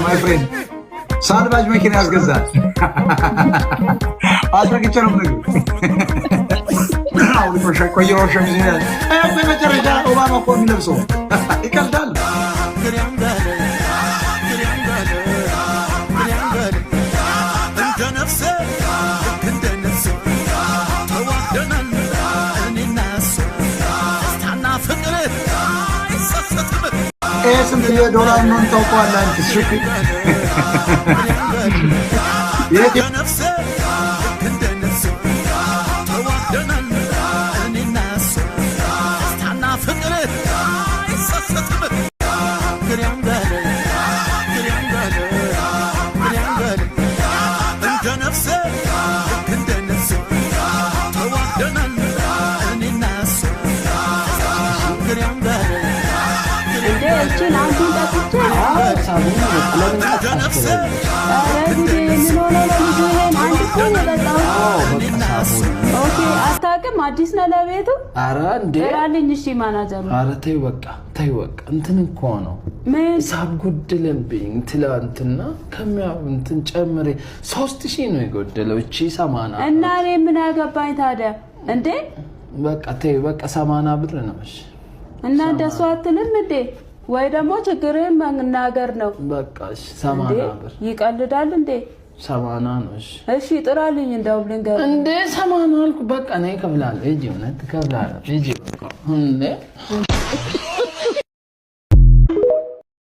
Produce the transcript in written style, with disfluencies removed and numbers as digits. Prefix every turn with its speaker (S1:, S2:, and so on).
S1: my friend. ሳልባጅ መኪና ያስገዛል። አስረግጬ ነው የምነግርህ። አሁን ቆየሁ ሸሚዝ ይላል። በመጨረሻ ኦባማ እኮ የሚለብሰው ይቀልዳል። ስንት የዶላር ነው ታውቀዋለህ አንተ? ሽክ
S2: አታውቅም? አዲስ ነው ለቤቱ።
S3: ኧረ እንዴ
S2: እራልኝ። እሺ ማናጀሩ
S3: ኧረ ተይው በቃ እንትን እኮ ነው ሂሳብ ጎደለብኝ ትላንትና ከሚያው እንትን ጨምሬ 3000 ነው የጎደለው። እቺ 80
S2: እና እኔ ምን አገባኝ ታዲያ እንዴ?
S3: በቃ ተይው በቃ 80 ብር ነው። እሺ
S2: እና እንደሱ አትልም እንዴ? ወይ ደግሞ ችግርህን መናገር ነው።
S3: በቃ እሺ 80 ብር
S2: ይቀልዳል እንዴ?
S3: 80 ነው።
S2: እሺ ጥራልኝ እንደው ልንገር
S3: እንዴ 80 አልኩ። በቃ ነይ ከፍላለሁ። እጂ እውነት ከፍላለሁ። እጂ እንዴ